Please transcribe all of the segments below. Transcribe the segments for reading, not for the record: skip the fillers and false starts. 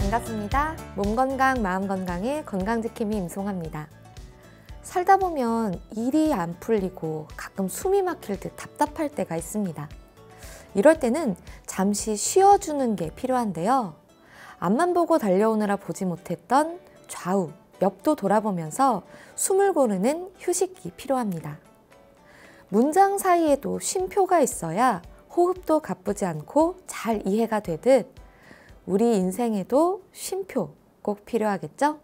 반갑습니다. 몸 건강, 마음 건강의 건강지킴이 임송합니다. 살다 보면 일이 안 풀리고 가끔 숨이 막힐 듯 답답할 때가 있습니다. 이럴 때는 잠시 쉬어주는 게 필요한데요. 앞만 보고 달려오느라 보지 못했던 좌우, 옆도 돌아보면서 숨을 고르는 휴식이 필요합니다. 문장 사이에도 쉼표가 있어야 호흡도 가쁘지 않고 잘 이해가 되듯 우리 인생에도 쉼표 꼭 필요하겠죠?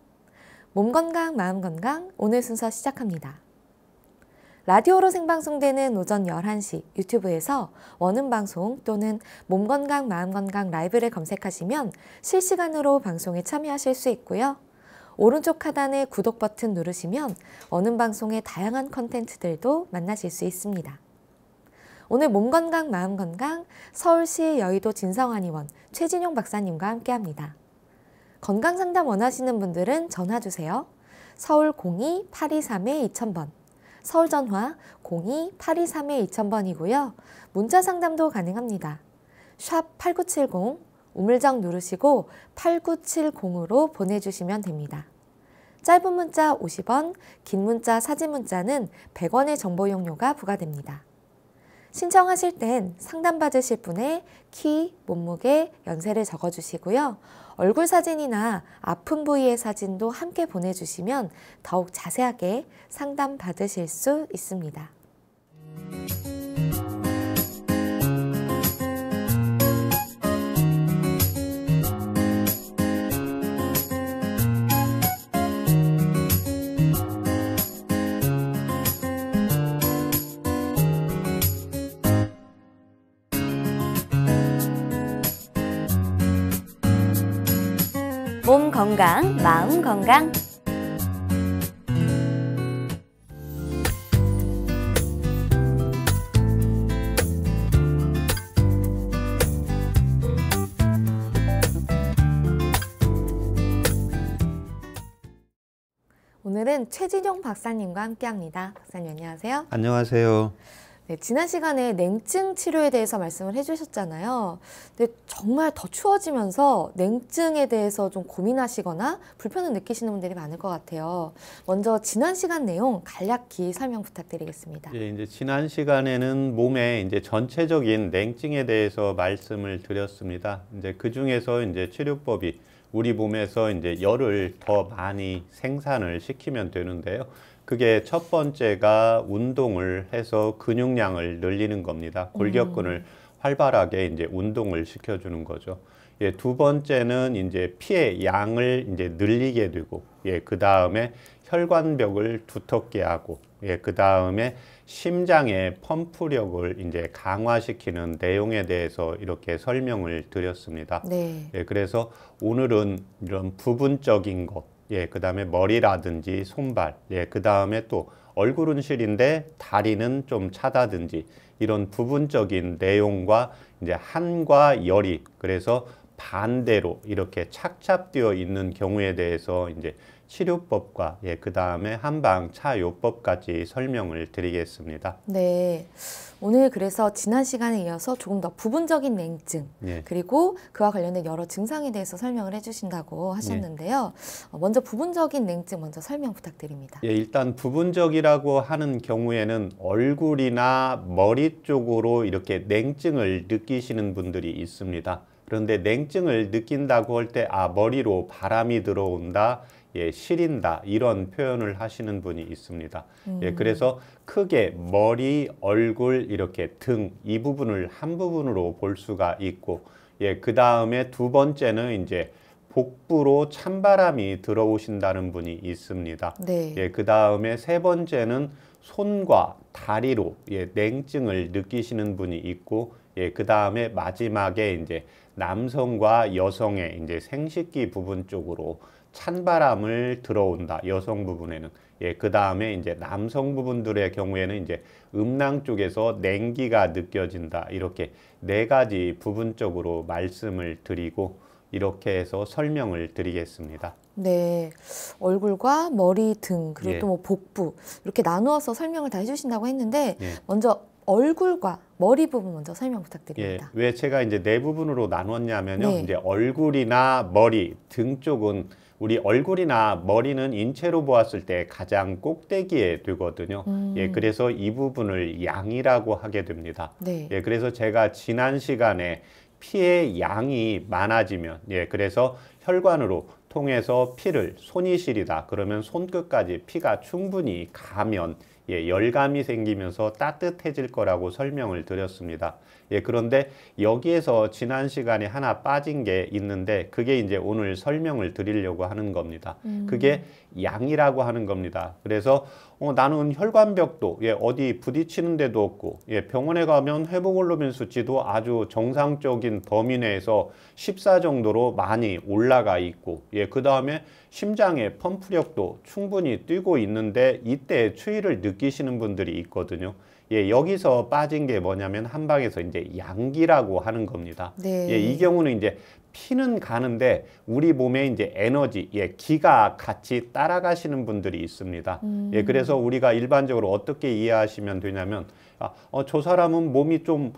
몸 건강, 마음 건강 오늘 순서 시작합니다. 라디오로 생방송되는 오전 11시 유튜브에서 원음 방송 또는 몸 건강, 마음 건강 라이브를 검색하시면 실시간으로 방송에 참여하실 수 있고요. 오른쪽 하단에 구독 버튼 누르시면 원음 방송의 다양한 컨텐츠들도 만나실 수 있습니다. 오늘 몸 건강, 마음 건강 서울시 여의도 진성한의원 최진용 박사님과 함께합니다. 건강 상담 원하시는 분들은 전화 주세요. 서울 02-823-2000번, 서울 전화 02-823-2000번이고요. 문자 상담도 가능합니다. 샵 8970 우물정 누르시고 8970으로 보내주시면 됩니다. 짧은 문자 50원, 긴 문자 사진 문자는 100원의 정보 용료가 부과됩니다. 신청하실 땐 상담받으실 분의 키, 몸무게, 연세를 적어주시고요. 얼굴 사진이나 아픈 부위의 사진도 함께 보내주시면 더욱 자세하게 상담받으실 수 있습니다. 몸 건강, 마음 건강. 오늘은 최진용 박사님과 함께합니다. 박사님 안녕하세요. 안녕하세요. 네, 지난 시간에 냉증 치료에 대해서 말씀을 해주셨잖아요. 근데 정말 더 추워지면서 냉증에 대해서 좀 고민하시거나 불편을 느끼시는 분들이 많을 것 같아요. 먼저 지난 시간 내용 간략히 설명 부탁드리겠습니다. 예, 이제 지난 시간에는 몸의 이제 전체적인 냉증에 대해서 말씀을 드렸습니다. 이제 그 중에서 이제 치료법이 우리 몸에서 이제 열을 더 많이 생산을 시키면 되는데요. 그게 첫 번째가 운동을 해서 근육량을 늘리는 겁니다. 골격근을 활발하게 이제 운동을 시켜주는 거죠. 예, 두 번째는 이제 피의 양을 이제 늘리게 되고, 예, 그 다음에 혈관벽을 두텁게 하고, 예, 그 다음에 심장의 펌프력을 이제 강화시키는 내용에 대해서 이렇게 설명을 드렸습니다. 네. 예, 그래서 오늘은 이런 부분적인 것, 예, 그 다음에 머리라든지 손발, 예, 그 다음에 또 얼굴은 실인데 다리는 좀 차다든지 이런 부분적인 내용과 이제 한과 열이 그래서 반대로 이렇게 착잡되어 있는 경우에 대해서 이제 치료법과 예, 그 다음에 한방 차요법까지 설명을 드리겠습니다. 네. 오늘 그래서 지난 시간에 이어서 조금 더 부분적인 냉증 예. 그리고 그와 관련된 여러 증상에 대해서 설명을 해주신다고 하셨는데요. 먼저 부분적인 냉증 먼저 설명 부탁드립니다. 예, 일단 부분적이라고 하는 경우에는 얼굴이나 머리 쪽으로 이렇게 냉증을 느끼시는 분들이 있습니다. 그런데 냉증을 느낀다고 할 때 머리로 바람이 들어온다, 예, 시린다 이런 표현을 하시는 분이 있습니다. 예, 그래서 크게 머리, 얼굴, 이렇게 등 이 부분을 한 부분으로 볼 수가 있고, 예, 그 다음에 두 번째는 이제 복부로 찬바람이 들어오신다는 분이 있습니다. 네. 예, 그 다음에 세 번째는 손과 다리로 예, 냉증을 느끼시는 분이 있고, 예, 그 다음에 마지막에 이제 남성과 여성의 이제 생식기 부분 쪽으로 찬바람을 들어온다. 여성 부분에는. 예, 그 다음에 이제 남성 부분들의 경우에는 이제 음낭 쪽에서 냉기가 느껴진다. 이렇게 네 가지 부분적으로 말씀을 드리고 이렇게 해서 설명을 드리겠습니다. 네, 얼굴과 머리, 등, 그리고 예. 또 뭐 복부 이렇게 나누어서 설명을 다 해주신다고 했는데 예. 먼저 얼굴과 머리 부분 먼저 설명 예, 부탁드립니다. 왜 제가 이제 네 부분으로 나눴냐면요. 네. 이제 얼굴이나 머리 등 쪽은 우리 얼굴이나 머리는 인체로 보았을 때 가장 꼭대기에 되거든요. 예, 그래서 이 부분을 양이라고 하게 됩니다. 네. 예, 그래서 제가 지난 시간에 피의 양이 많아지면, 예, 그래서 혈관으로 통해서 피를 손이 시리다 그러면 손끝까지 피가 충분히 가면 예, 열감이 생기면서 따뜻해질 거라고 설명을 드렸습니다. 예, 그런데 여기에서 지난 시간에 하나 빠진 게 있는데 그게 이제 오늘 설명을 드리려고 하는 겁니다. 그게 양이라고 하는 겁니다. 그래서 나는 혈관벽도 예, 어디 부딪히는 데도 없고 예, 병원에 가면 헤모글로빈 수치도 아주 정상적인 범위 내에서 14 정도로 많이 올라가 있고 예, 그 다음에 심장의 펌프력도 충분히 뛰고 있는데 이때 추위를 느끼시는 분들이 있거든요. 예, 여기서 빠진 게 뭐냐면 한방에서 이제 양기라고 하는 겁니다. 네. 예, 이 경우는 이제 피는 가는데 우리 몸에 이제 에너지, 예, 기가 같이 따라가시는 분들이 있습니다. 예, 그래서 우리가 일반적으로 어떻게 이해하시면 되냐면, 저 사람은 몸이 좀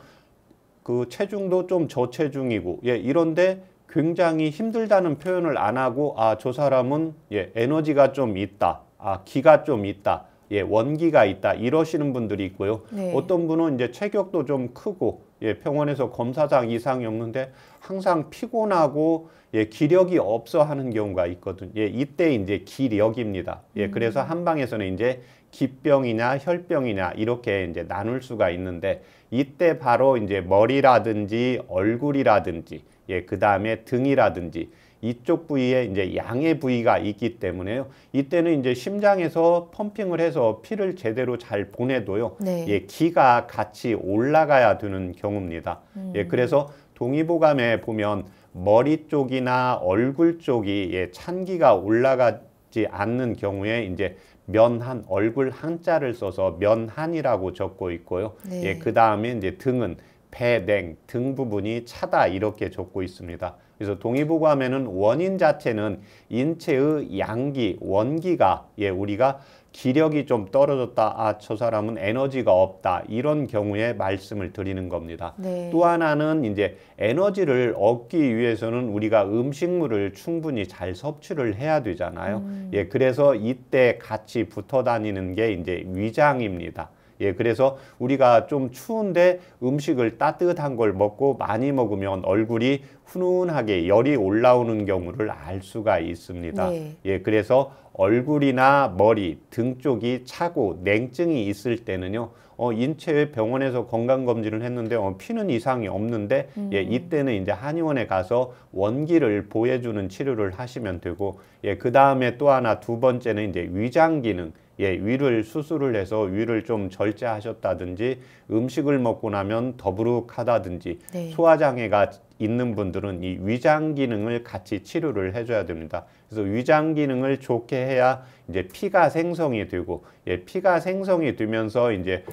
그 체중도 좀 저체중이고, 예, 이런데 굉장히 힘들다는 표현을 안 하고, 저 사람은 예, 에너지가 좀 있다, 기가 좀 있다. 예, 원기가 있다 이러시는 분들이 있고요. 네. 어떤 분은 이제 체격도 좀 크고 예, 병원에서 검사상 이상이 없는데 항상 피곤하고 예, 기력이 없어 하는 경우가 있거든요. 예, 이때 이제 기력입니다. 예, 그래서 한방에서는 이제 기병이냐 혈병이냐 이렇게 이제 나눌 수가 있는데 이때 바로 이제 머리라든지 얼굴이라든지 예, 그 다음에 등이라든지 이쪽 부위에 이제 양의 부위가 있기 때문에요. 이때는 이제 심장에서 펌핑을 해서 피를 제대로 잘 보내도요. 네. 예, 기가 같이 올라가야 되는 경우입니다. 예, 그래서 동의보감에 보면 머리 쪽이나 얼굴 쪽이 예, 찬기가 올라가지 않는 경우에 이제 면한 얼굴 한자를 써서 면한이라고 적고 있고요. 네. 예, 그 다음에 이제 등은 배냉 등 부분이 차다 이렇게 적고 있습니다. 그래서 동의보감에는 원인 자체는 인체의 양기, 원기가 예, 우리가 기력이 좀 떨어졌다, 저 사람은 에너지가 없다 이런 경우에 말씀을 드리는 겁니다. 네. 또 하나는 이제 에너지를 얻기 위해서는 우리가 음식물을 충분히 잘 섭취를 해야 되잖아요. 예, 그래서 이때 같이 붙어 다니는 게 이제 위장입니다. 예, 그래서 우리가 좀 추운데 음식을 따뜻한 걸 먹고 많이 먹으면 얼굴이 훈훈하게 열이 올라오는 경우를 알 수가 있습니다. 네. 예, 그래서 얼굴이나 머리, 등 쪽이 차고 냉증이 있을 때는요, 인체 병원에서 건강검진을 했는데 피는 이상이 없는데 예, 이때는 이제 한의원에 가서 원기를 보여주는 치료를 하시면 되고 예, 그 다음에 또 하나 두 번째는 이제 위장 기능 예, 위를 수술을 해서 위를 좀 절제하셨다든지 음식을 먹고 나면 더부룩하다든지 네. 소화장애가 있는 분들은 이 위장 기능을 같이 치료를 해줘야 됩니다. 그래서 위장 기능을 좋게 해야 이제 피가 생성이 되고 예, 피가 생성이 되면서 이제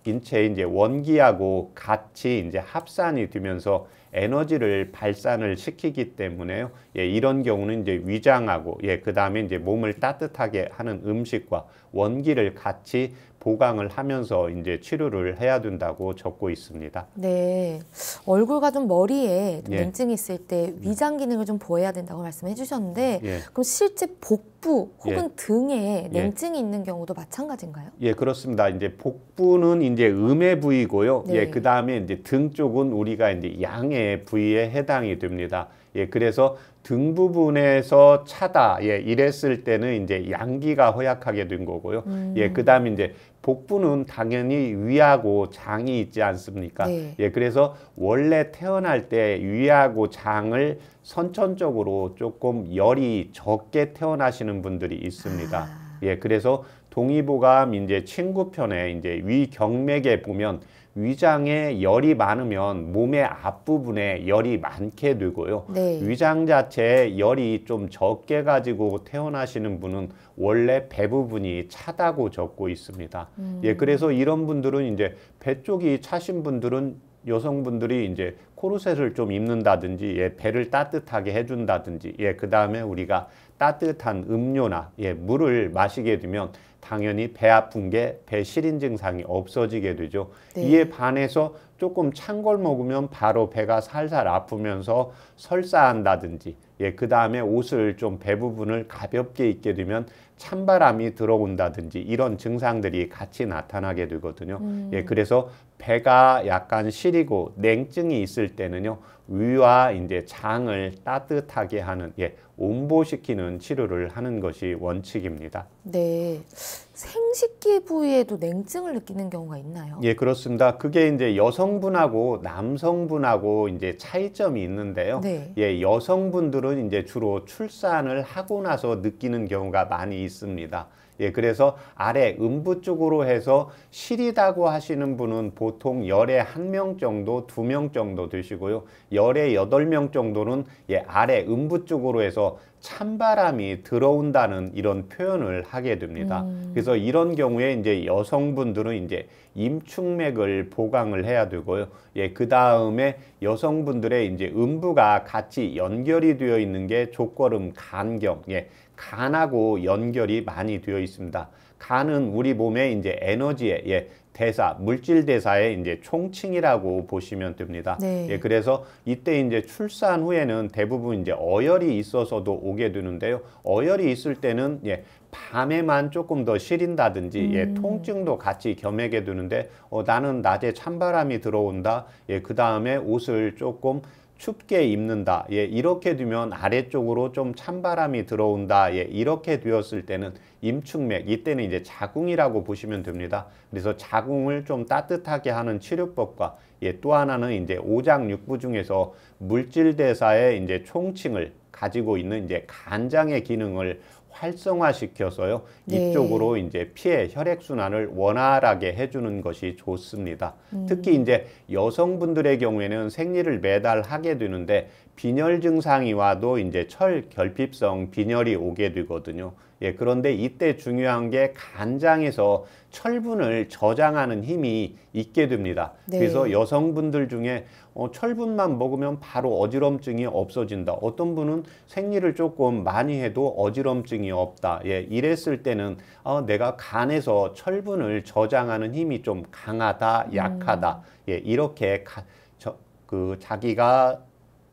인체 이제 원기하고 같이 이제 합산이 되면서 에너지를 발산을 시키기 때문에요. 예, 이런 경우는 이제 위장하고 예, 그 다음에 이제 몸을 따뜻하게 하는 음식과 원기를 같이 보강을 하면서 이제 치료를 해야 된다고 적고 있습니다. 네, 얼굴과 좀 머리에 좀 예. 냉증이 있을 때 위장 기능을 좀 보호해야 된다고 말씀해 주셨는데 예. 그럼 실제 복부 혹은 예. 등에 예. 냉증이 있는 경우도 마찬가지인가요? 예, 그렇습니다. 이제 복부는 이제 음의 부위고요. 네. 예, 그 다음에 이제 등 쪽은 우리가 이제 양의 부위에 해당이 됩니다. 예, 그래서 등 부분에서 차다, 예, 이랬을 때는 이제 양기가 허약하게 된 거고요. 예, 그 다음에 이제 복부는 당연히 위하고 장이 있지 않습니까? 네. 예, 그래서 원래 태어날 때 위하고 장을 선천적으로 조금 열이 적게 태어나시는 분들이 있습니다. 예, 그래서 동의보감 이제 친구편에 이제 위경맥에 보면 위장에 열이 많으면 몸의 앞부분에 열이 많게 되고요. 네. 위장 자체에 열이 좀 적게 가지고 태어나시는 분은 원래 배 부분이 차다고 적고 있습니다. 예, 그래서 이런 분들은 이제 배 쪽이 차신 분들은 여성분들이 이제 코르셋을 좀 입는다든지, 예, 배를 따뜻하게 해준다든지, 예, 그 다음에 우리가 따뜻한 음료나, 예, 물을 마시게 되면 당연히 배 아픈 게 배 시린 증상이 없어지게 되죠. 네. 이에 반해서 조금 찬 걸 먹으면 바로 배가 살살 아프면서 설사한다든지, 예, 그 다음에 옷을 좀 배 부분을 가볍게 입게 되면 찬바람이 들어온다든지 이런 증상들이 같이 나타나게 되거든요. 예, 그래서 배가 약간 시리고 냉증이 있을 때는요, 위와 이제 장을 따뜻하게 하는, 예, 온보시키는 치료를 하는 것이 원칙입니다. 네. 생식기 부위에도 냉증을 느끼는 경우가 있나요? 예, 그렇습니다. 그게 이제 여성분하고 남성분하고 이제 차이점이 있는데요. 네. 예, 여성분들은 이제 주로 출산을 하고 나서 느끼는 경우가 많이 있습니다. 예, 그래서 아래 음부 쪽으로 해서 시리다고 하시는 분은 보통 열에 1명 정도, 2명 정도 되시고요. 열에 8명 정도는, 예, 아래 음부 쪽으로 해서 찬바람이 들어온다는 이런 표현을 하게 됩니다. 그래서 이런 경우에 이제 여성분들은 이제 임충맥을 보강을 해야 되고요. 예, 그 다음에 여성분들의 이제 음부가 같이 연결이 되어 있는 게 족걸음 간경, 예, 간하고 연결이 많이 되어 있습니다. 간은 우리 몸의 이제 에너지의, 예, 대사, 물질 대사의 이제 총칭이라고 보시면 됩니다. 네. 예, 그래서 이때 이제 출산 후에는 대부분 이제 어혈이 있어서도 오게 되는데요. 어혈이 있을 때는, 예, 밤에만 조금 더 시린다든지, 예, 통증도 같이 겸하게 되는데, 나는 낮에 찬바람이 들어온다. 예, 그 다음에 옷을 조금 춥게 입는다. 예, 이렇게 되면 아래쪽으로 좀 찬바람이 들어온다. 예, 이렇게 되었을 때는 임충맥, 이때는 이제 자궁이라고 보시면 됩니다. 그래서 자궁을 좀 따뜻하게 하는 치료법과, 예, 또 하나는 이제 오장육부 중에서 물질 대사의 이제 총칭을 가지고 있는 이제 간장의 기능을 활성화시켜서요, 네. 이쪽으로 이제 피의 혈액순환을 원활하게 해주는 것이 좋습니다. 특히 이제 여성분들의 경우에는 생리를 매달 하게 되는데 빈혈 증상이 와도 이제 철결핍성 빈혈이 오게 되거든요. 예, 그런데 이때 중요한 게 간장에서 철분을 저장하는 힘이 있게 됩니다. 네. 그래서 여성분들 중에 철분만 먹으면 바로 어지럼증이 없어진다. 어떤 분은 생리를 조금 많이 해도 어지럼증이 없다. 예, 이랬을 때는 내가 간에서 철분을 저장하는 힘이 좀 강하다, 약하다. 예, 이렇게 자기가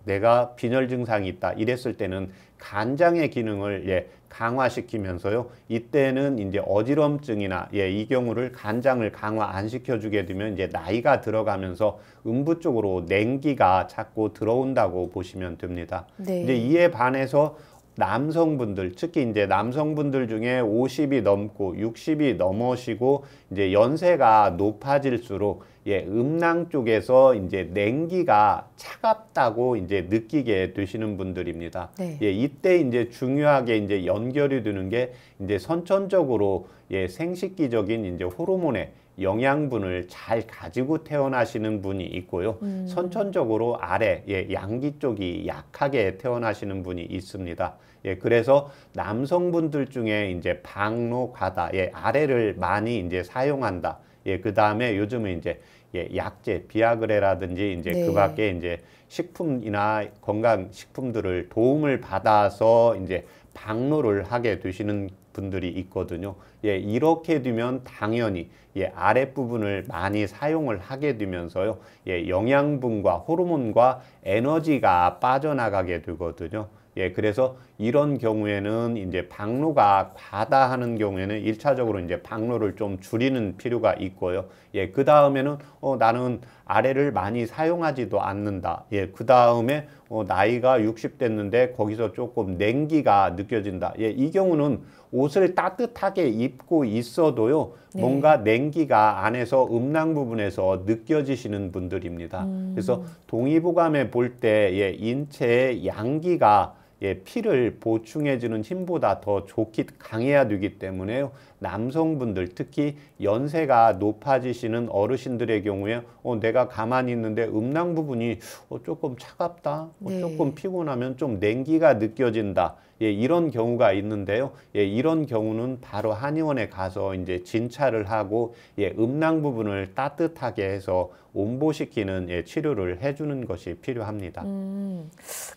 내가 빈혈 증상이 있다 이랬을 때는 간장의 기능을, 예, 강화시키면서요, 이때는 이제 어지럼증이나, 예, 이 경우를 간장을 강화 안 시켜주게 되면 이제 나이가 들어가면서 음부 쪽으로 냉기가 자꾸 들어온다고 보시면 됩니다. 네. 이제 이에 반해서 남성분들, 특히 이제 남성분들 중에 50이 넘고 60이 넘으시고 이제 연세가 높아질수록, 예, 음낭 쪽에서 이제 냉기가 차갑다고 이제 느끼게 되시는 분들입니다. 네. 예, 이때 이제 중요하게 이제 연결이 되는 게 이제 선천적으로, 예, 생식기적인 이제 호르몬의 영양분을 잘 가지고 태어나시는 분이 있고요. 선천적으로 아래, 예, 양기 쪽이 약하게 태어나시는 분이 있습니다. 예, 그래서 남성분들 중에 이제 방로 과다, 예, 아래를 많이 이제 사용한다. 예, 그 다음에 요즘은 이제, 예, 약제, 비아그레라든지 이제 네. 그 밖에 이제 식품이나 건강식품들을 도움을 받아서 이제 방로를 하게 되시는 분들이 있거든요. 예, 이렇게 되면 당연히, 예, 아랫부분을 많이 사용을 하게 되면서요, 예, 영양분과 호르몬과 에너지가 빠져나가게 되거든요. 예, 그래서 이런 경우에는 이제 방로가 과다하는 경우에는 1차적으로 이제 방로를 좀 줄이는 필요가 있고요. 예, 그 다음에는 나는 아래를 많이 사용하지도 않는다. 예, 그 다음에 나이가 60 됐는데 거기서 조금 냉기가 느껴진다. 예, 이 경우는 옷을 따뜻하게 입고 있어도요, 네. 뭔가 냉기가 안에서 음낭 부분에서 느껴지시는 분들입니다. 그래서 동의보감에 볼 때, 예, 인체의 양기가, 예, 피를 보충해주는 힘보다 더 좋기, 강해야 되기 때문에요. 남성분들, 특히 연세가 높아지시는 어르신들의 경우에 내가 가만히 있는데 음낭 부분이 조금 차갑다, 네. 조금 피곤하면 좀 냉기가 느껴진다. 예, 이런 경우가 있는데요. 예, 이런 경우는 바로 한의원에 가서 이제 진찰을 하고, 예, 음낭 부분을 따뜻하게 해서 온보시키는 치료를 해주는 것이 필요합니다.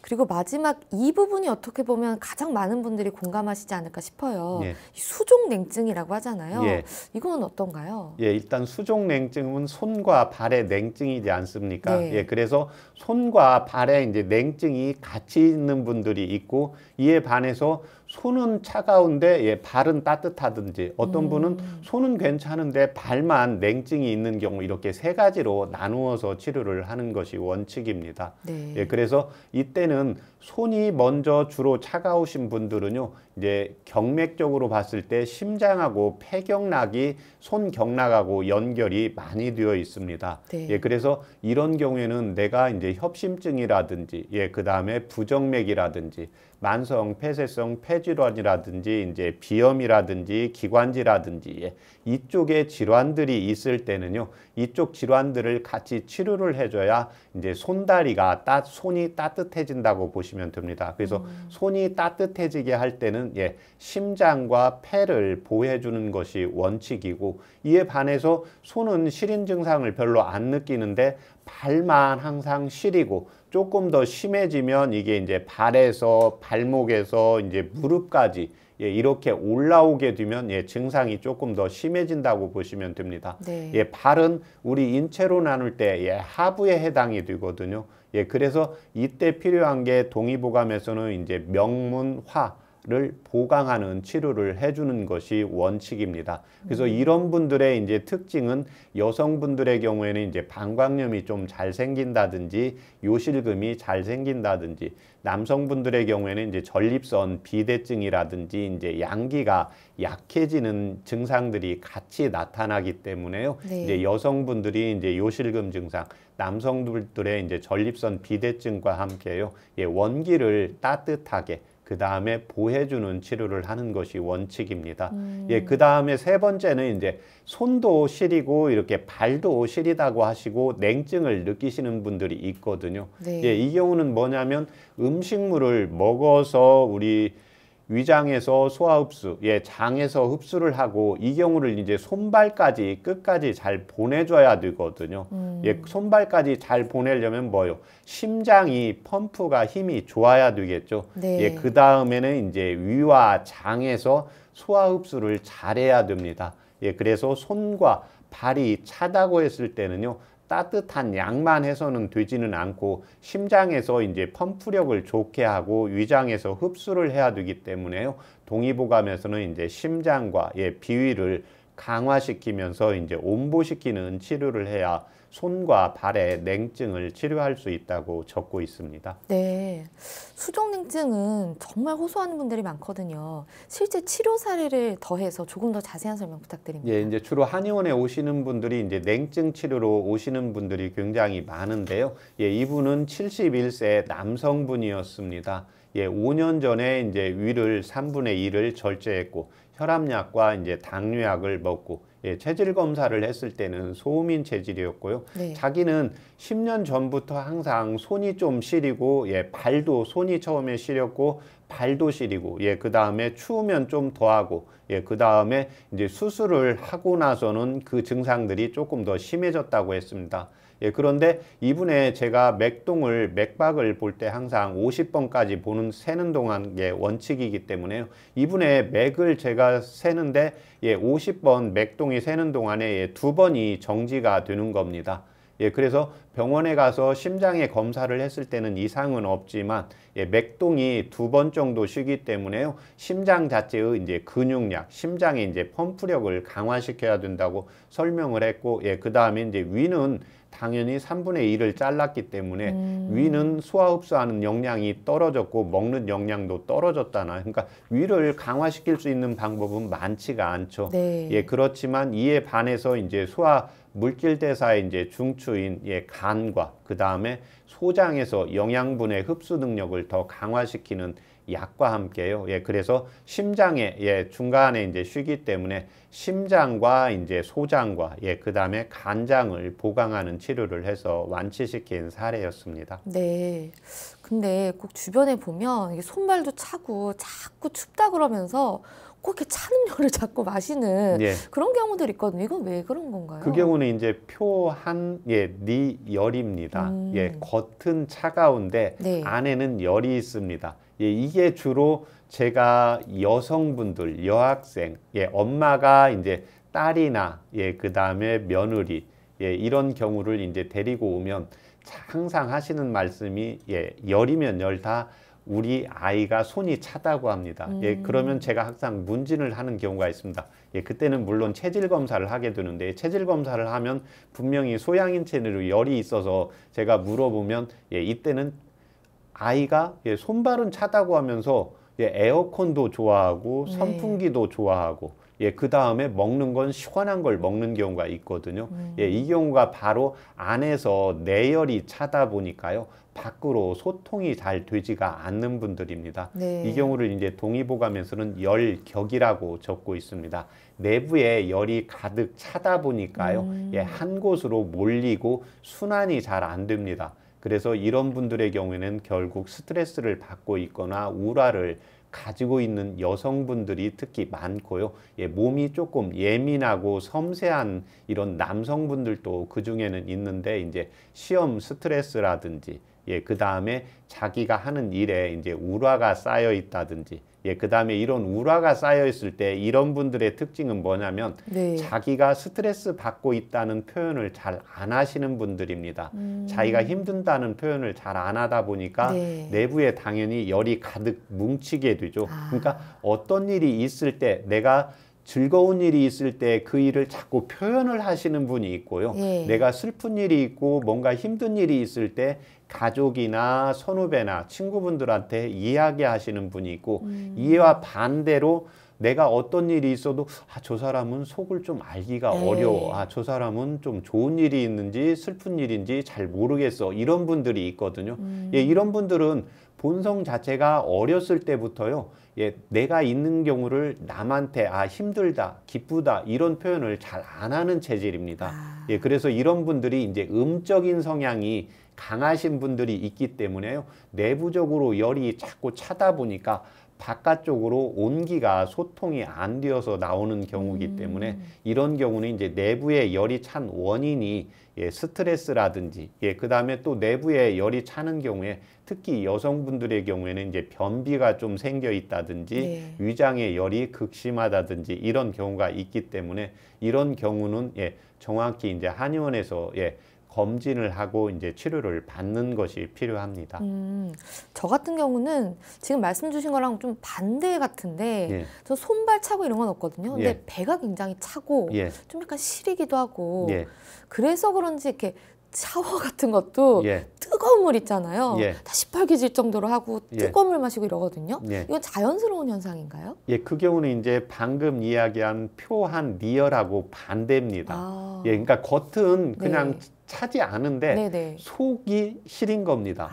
그리고 마지막 이 부분이 어떻게 보면 가장 많은 분들이 공감하시지 않을까 싶어요. 예. 수족냉증이라고 하잖아요. 예. 이건 어떤가요? 예, 일단 수족냉증은 손과 발의 냉증이지 않습니까? 네. 예, 그래서 손과 발에 이제 냉증이 같이 있는 분들이 있고, 이에 반해서 손은 차가운데 발은 따뜻하든지, 어떤 분은 손은 괜찮은데 발만 냉증이 있는 경우, 이렇게 세 가지로 나누어서 치료를 하는 것이 원칙입니다. 네. 예, 그래서 이때는 손이 먼저 주로 차가우신 분들은요, 이제 경맥적으로 봤을 때 심장하고 폐경락이 손경락하고 연결이 많이 되어 있습니다. 네. 예, 그래서 이런 경우에는 내가 이제 협심증이라든지, 그 다음에 부정맥이라든지, 만성 폐쇄성 폐질환이라든지, 이제 비염이라든지, 기관지라든지, 이쪽에 질환들이 있을 때는요, 이쪽 질환들을 같이 치료를 해줘야 이제 손다리가 손이 따뜻해진다고 보시면 됩니다. 그래서 손이 따뜻해지게 할 때는 심장과 폐를 보호해주는 것이 원칙이고, 이에 반해서 손은 시린 증상을 별로 안 느끼는데 발만 항상 시리고, 조금 더 심해지면 이게 이제 발에서 발목에서 이제 무릎까지 이렇게 올라오게 되면 증상이 조금 더 심해진다고 보시면 됩니다. 네. 발은 우리 인체로 나눌 때 하부에 해당이 되거든요. 그래서 이때 필요한 게 동의보감에서는 이제 명문화를 보강하는 치료를 해주는 것이 원칙입니다. 그래서 이런 분들의 이제 특징은, 여성분들의 경우에는 이제 방광염이 좀 잘 생긴다든지, 요실금이 잘 생긴다든지, 남성분들의 경우에는 이제 전립선 비대증이라든지, 이제 양기가 약해지는 증상들이 같이 나타나기 때문에요. 네. 이제 여성분들이 이제 요실금 증상, 남성들의 이제 전립선 비대증과 함께요, 원기를 따뜻하게, 그 다음에 보호해주는 치료를 하는 것이 원칙입니다. 그 다음에 세 번째는 이제 손도 시리고 이렇게 발도 시리다고 하시고 냉증을 느끼시는 분들이 있거든요. 네. 이 경우는 뭐냐면, 음식물을 먹어서 우리 위장에서 소화 흡수, 장에서 흡수를 하고, 이 경우를 이제 손발까지 끝까지 잘 보내줘야 되거든요. 손발까지 잘 보내려면 뭐요? 심장이 펌프가 힘이 좋아야 되겠죠. 네. 그 다음에는 이제 위와 장에서 소화 흡수를 잘해야 됩니다. 그래서 손과 발이 차다고 했을 때는요, 따뜻한 약만 해서는 되지는 않고, 심장에서 이제 펌프력을 좋게 하고 위장에서 흡수를 해야 되기 때문에요, 동의보감에서는 이제 심장과 비위를 강화시키면서 이제 온보시키는 치료를 해야 손과 발의 냉증을 치료할 수 있다고 적고 있습니다. 네, 수족냉증은 정말 호소하는 분들이 많거든요. 실제 치료 사례를 더해서 조금 더 자세한 설명 부탁드립니다. 이제 주로 한의원에 오시는 분들이 이제 냉증 치료로 오시는 분들이 굉장히 많은데요. 이분은 71세 남성분이었습니다. 5년 전에 이제 위를 3분의 1을 절제했고, 혈압약과 이제 당뇨약을 먹고, 체질 검사를 했을 때는 소음인 체질이었고요. 네. 자기는 10년 전부터 항상 손이 좀 시리고, 발도 손이 처음에 시렸고, 발도 시리고, 그 다음에 추우면 좀 더하고, 그 다음에 이제 수술을 하고 나서는 그 증상들이 조금 더 심해졌다고 했습니다. 그런데 이분의 제가 맥박을 볼 때 항상 50번까지 세는 동안 원칙이기 때문에요. 이분의 맥을 제가 세는데 50번 맥동이 세는 동안에 2번이 정지가 되는 겁니다. 그래서 병원에 가서 심장에 검사를 했을 때는 이상은 없지만 맥동이 2번 정도 쉬기 때문에요, 심장 자체의 이제 근육량, 심장의 이제 펌프력을 강화시켜야 된다고 설명을 했고, 그 다음에 이제 위는 당연히 3분의 1을 잘랐기 때문에 위는 소화 흡수하는 역량이 떨어졌고 먹는 역량도 떨어졌다나, 그러니까 위를 강화시킬 수 있는 방법은 많지가 않죠. 네. 그렇지만 이에 반해서 이제 소화 물질 대사의 이제 중추인 간과 그 다음에 소장에서 영양분의 흡수 능력을 더 강화시키는 약과 함께요. 예, 그래서 심장에 중간에 이제 쉬기 때문에 심장과 이제 소장과 그다음에 간장을 보강하는 치료를 해서 완치시킨 사례였습니다. 네. 근데 꼭 주변에 보면 이게 손발도 차고 자꾸 춥다 그러면서 꼭 이렇게 찬 음료를 자꾸 마시는 그런 경우들이 있거든요. 이건 왜 그런 건가요? 그 경우는 이제 니열입니다. 겉은 차가운데 안에는 열이 있습니다. 이게 주로 제가 여성분들, 여학생, 엄마가 이제 딸이나 그 다음에 며느리 이런 경우를 이제 데리고 오면 항상 하시는 말씀이 열이면 열다 우리 아이가 손이 차다고 합니다. 그러면 제가 항상 문진을 하는 경우가 있습니다. 그때는 물론 체질 검사를 하게 되는데 체질 검사를 하면 분명히 소양인체로 열이 있어서 제가 물어보면 이때는 아이가 손발은 차다고 하면서 에어컨도 좋아하고 선풍기도 좋아하고 그 다음에 먹는 건 시원한 걸 먹는 경우가 있거든요. 이 경우가 바로 안에서 내열이 차다 보니까요. 밖으로 소통이 잘 되지가 않는 분들입니다. 이 경우를 이제 동의보감에서는 열격이라고 적고 있습니다. 내부에 열이 가득 차다 보니까요. 한 곳으로 몰리고 순환이 잘 안 됩니다. 그래서 이런 분들의 경우에는 결국 스트레스를 받고 있거나 우울화를 가지고 있는 여성분들이 특히 많고요. 몸이 조금 예민하고 섬세한 이런 남성분들도 그 중에는 있는데 이제 시험 스트레스라든지 그 다음에 자기가 하는 일에 이제 우울화가 쌓여 있다든지 그 다음에 이런 우울화가 쌓여 있을 때 이런 분들의 특징은 뭐냐면 자기가 스트레스 받고 있다는 표현을 잘 안 하시는 분들입니다. 자기가 힘든다는 표현을 잘 안 하다 보니까 내부에 당연히 열이 가득 뭉치게 되죠. 그러니까 어떤 일이 있을 때 내가 즐거운 일이 있을 때 그 일을 자꾸 표현을 하시는 분이 있고요. 내가 슬픈 일이 있고 뭔가 힘든 일이 있을 때 가족이나 선후배나 친구분들한테 이야기하시는 분이 있고 이와 반대로 내가 어떤 일이 있어도 저 사람은 속을 좀 알기가 어려워. 저 사람은 좀 좋은 일이 있는지 슬픈 일인지 잘 모르겠어. 이런 분들이 있거든요. 이런 분들은 본성 자체가 어렸을 때부터요. 내가 있는 경우를 남한테 힘들다, 기쁘다 이런 표현을 잘 안 하는 체질입니다. 그래서 이런 분들이 이제 음적인 성향이 강하신 분들이 있기 때문에요. 내부적으로 열이 자꾸 차다 보니까 바깥쪽으로 온기가 소통이 안 되어서 나오는 경우이기 때문에 이런 경우는 이제 내부에 열이 찬 원인이 스트레스라든지 그 다음에 또 내부에 열이 차는 경우에 특히 여성분들의 경우에는 이제 변비가 좀 생겨 있다든지 위장에 열이 극심하다든지 이런 경우가 있기 때문에 이런 경우는 정확히 이제 한의원에서 검진을 하고 이제 치료를 받는 것이 필요합니다. 저 같은 경우는 지금 말씀 주신 거랑 좀 반대 같은데 저 손발 차고 이런 건 없거든요. 근데 배가 굉장히 차고 좀 약간 시리기도 하고 그래서 그런지 이렇게 샤워 같은 것도 뜨거운 물 있잖아요. 다 시뻘개질 정도로 하고 뜨거운 물 마시고 이러거든요. 이건 자연스러운 현상인가요? 그 경우는 이제 방금 이야기한 표한 니열하고 반대입니다. 그러니까 겉은 그냥 차지 않은데 속이 시린 겁니다.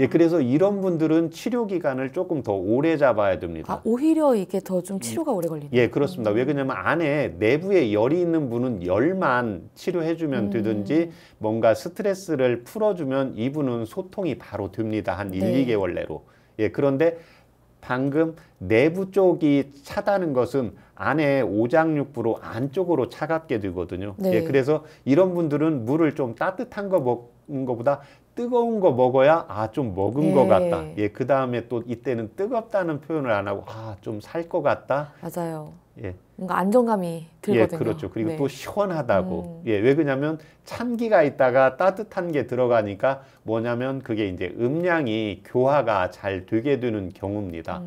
그래서 이런 분들은 치료 기간을 조금 더 오래 잡아야 됩니다. 오히려 이게 더 좀 치료가 오래 걸리네요. 그렇습니다. 왜 그러냐면 안에 내부에 열이 있는 분은 열만 치료해주면 되든지 뭔가 스트레스를 풀어주면 이분은 소통이 바로 됩니다. 한 1, 2개월 내로. 그런데 방금 내부 쪽이 차다는 것은 안에 오장육부로 안쪽으로 차갑게 되거든요. 그래서 이런 분들은 물을 좀 따뜻한 거 먹는 것보다 뜨거운 거 먹어야 좀 먹은 것 같다. 그 다음에 또 이때는 뜨겁다는 표현을 안 하고 좀 살 것 같다. 맞아요. 뭔가 안정감이 들거든요. 그렇죠. 그리고 또 시원하다고. 왜 그러냐면 찬기가 있다가 따뜻한 게 들어가니까 뭐냐면 그게 이제 음양이 교화가 잘 되게 되는 경우입니다.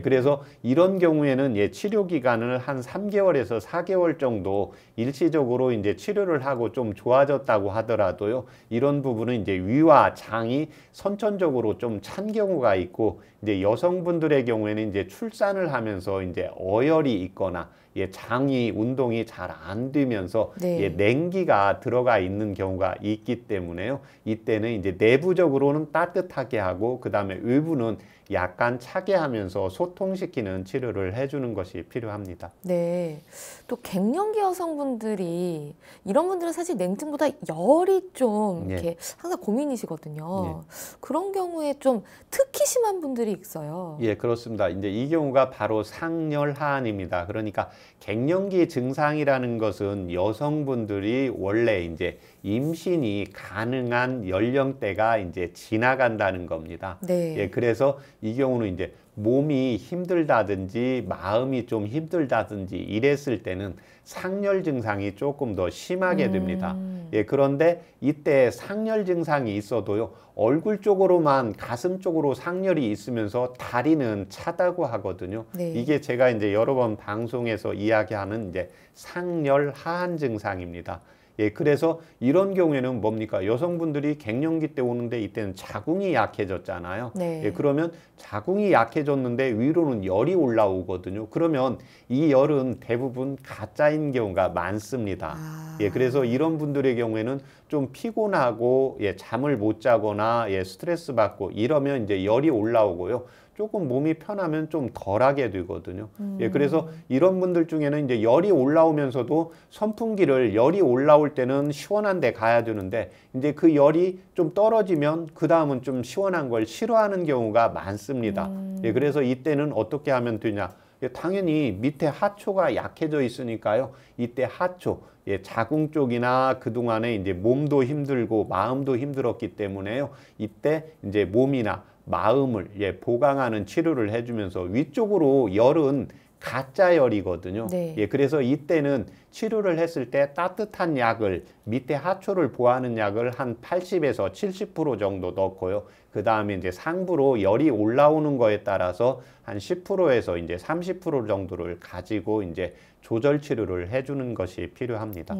그래서 이런 경우에는 치료 기간을 한 3개월에서 4개월 정도 일시적으로 이제 치료를 하고 좀 좋아졌다고 하더라도요. 이런 부분은 이제 위와 장이 선천적으로 좀 찬 경우가 있고 이제 여성분들의 경우에는 이제 출산을 하면서 이제 어혈이 있거나 장이 운동이 잘 안 되면서 네. 냉기가 들어가 있는 경우가 있기 때문에요. 이때는 이제 내부적으로는 따뜻하게 하고 그 다음에 외부는 약간 차게 하면서 소통시키는 치료를 해주는 것이 필요합니다. 네. 또 갱년기 여성분들이 이런 분들은 사실 냉증보다 열이 좀 네. 이렇게 항상 고민이시거든요. 네. 그런 경우에 좀 특히 심한 분들이 있어요. 예, 그렇습니다. 이제 이 경우가 바로 상열하한입니다. 그러니까 갱년기 증상이라는 것은 여성분들이 원래 이제 임신이 가능한 연령대가 이제 지나간다는 겁니다. 네. 예, 그래서 이 경우는 이제 몸이 힘들다든지 마음이 좀 힘들다든지 이랬을 때는 상열 증상이 조금 더 심하게 됩니다. 예, 그런데 이때 상열 증상이 있어도요, 얼굴 쪽으로만 가슴 쪽으로 상열이 있으면서 다리는 차다고 하거든요. 네. 이게 제가 이제 여러 번 방송에서 이야기하는 이제 상열 하한 증상입니다. 예, 그래서 이런 경우에는 뭡니까? 여성분들이 갱년기 때 오는데 이때는 자궁이 약해졌잖아요. 네. 예, 그러면 자궁이 약해졌는데 위로는 열이 올라오거든요. 그러면 이 열은 대부분 가짜인 경우가 많습니다. 아. 예, 그래서 이런 분들의 경우에는 좀 피곤하고 잠을 못 자거나 스트레스 받고 이러면 이제 열이 올라오고요. 조금 몸이 편하면 좀 덜하게 되거든요. 예, 그래서 이런 분들 중에는 이제 열이 올라오면서도 선풍기를 열이 올라올 때는 시원한 데 가야 되는데 이제 그 열이 좀 떨어지면 그 다음은 좀 시원한 걸 싫어하는 경우가 많습니다. 예, 그래서 이때는 어떻게 하면 되냐? 당연히 밑에 하초가 약해져 있으니까요. 이때 하초, 자궁 쪽이나 그동안에 이제 몸도 힘들고 마음도 힘들었기 때문에요. 이때 이제 몸이나 마음을 보강하는 치료를 해주면서 위쪽으로 열은 가짜 열이거든요. 네. 그래서 이때는 치료를 했을 때 따뜻한 약을 밑에 하초를 보호하는 약을 한 80에서 70% 정도 넣고요. 그 다음에 이제 상부로 열이 올라오는 거에 따라서 한 10%에서 이제 30% 정도를 가지고 이제 조절 치료를 해주는 것이 필요합니다.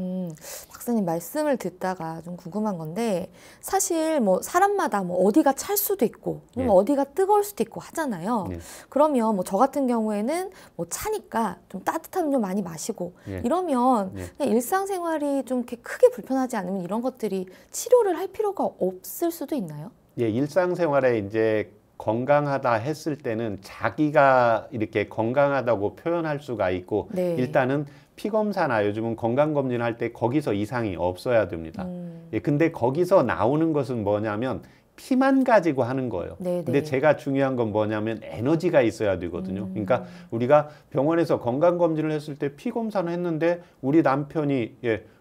박사님 말씀을 듣다가 좀 궁금한 건데 사실 뭐 사람마다 뭐 어디가 찰 수도 있고 예. 어디가 뜨거울 수도 있고 하잖아요. 예. 그러면 뭐 저 같은 경우에는 뭐 차니까 좀 따뜻한 음료 많이 마시고 예. 이러면 예. 그냥 일상생활이 좀 이렇게 크게 불편하지 않으면 이런 것들이 치료를 할 필요가 없을 수도 있나요? 예, 일상생활에 이제 건강하다 했을 때는 자기가 이렇게 건강하다고 표현할 수가 있고 네. 일단은 피검사나 요즘은 건강검진 할 때 거기서 이상이 없어야 됩니다. 근데 거기서 나오는 것은 뭐냐면 피만 가지고 하는 거예요. 네, 근데 네. 제가 중요한 건 뭐냐면 에너지가 있어야 되거든요. 그러니까 우리가 병원에서 건강검진을 했을 때 피검사는 했는데 우리 남편이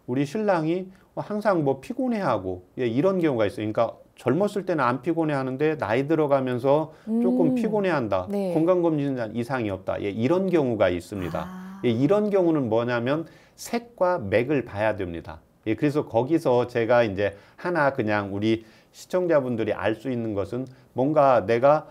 우리 신랑이 항상 뭐 피곤해하고 이런 경우가 있어요. 그러니까 젊었을 때는 안 피곤해 하는데 나이 들어가면서 조금 피곤해 한다. 네. 건강검진 이상이 없다. 이런 경우가 있습니다. 이런 경우는 뭐냐면 색과 맥을 봐야 됩니다. 그래서 거기서 제가 이제 하나 그냥 우리 시청자분들이 알 수 있는 것은 뭔가 내가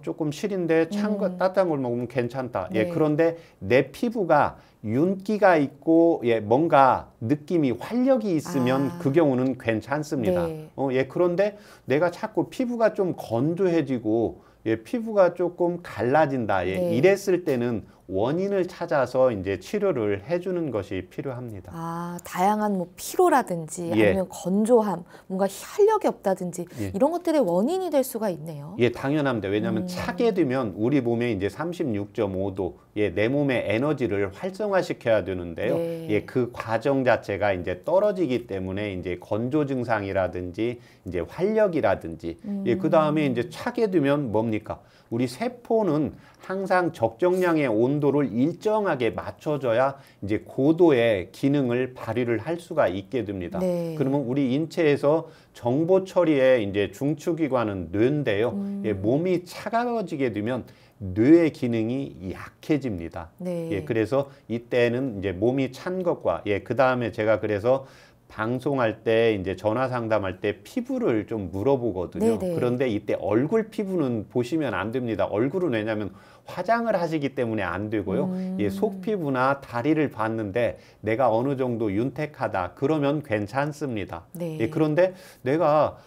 조금 시린데 따뜻한 걸 먹으면 괜찮다. 네. 그런데 내 피부가 윤기가 있고 뭔가 느낌이 활력이 있으면 그 경우는 괜찮습니다. 네. 그런데 내가 자꾸 피부가 좀 건조해지고 피부가 조금 갈라진다. 네. 이랬을 때는 원인을 찾아서 이제 치료를 해주는 것이 필요합니다. 다양한 뭐 피로라든지 아니면 건조함, 뭔가 활력이 없다든지 이런 것들의 원인이 될 수가 있네요. 당연합니다. 왜냐하면 차게 되면 우리 몸에 이제 36.5도 내 몸의 에너지를 활성화시켜야 되는데요. 네. 그 과정 자체가 이제 떨어지기 때문에 이제 건조 증상이라든지 이제 활력이라든지 그 다음에 이제 차게 되면 뭡니까? 우리 세포는 항상 적정량의 온도를 일정하게 맞춰줘야 이제 고도의 기능을 발휘를 할 수가 있게 됩니다. 네. 그러면 우리 인체에서 정보 처리의 이제 중추기관은 뇌인데요. 몸이 차가워지게 되면 뇌의 기능이 약해집니다. 네. 그래서 이때는 이제 몸이 찬 것과 그 다음에 제가 그래서 방송할 때 이제 전화 상담할 때 피부를 좀 물어보거든요. 네네. 그런데 이때 얼굴 피부는 보시면 안 됩니다. 얼굴은 왜냐하면 화장을 하시기 때문에 안 되고요. 속 피부나 다리를 봤는데 내가 어느 정도 윤택하다 그러면 괜찮습니다. 네. 그런데 내가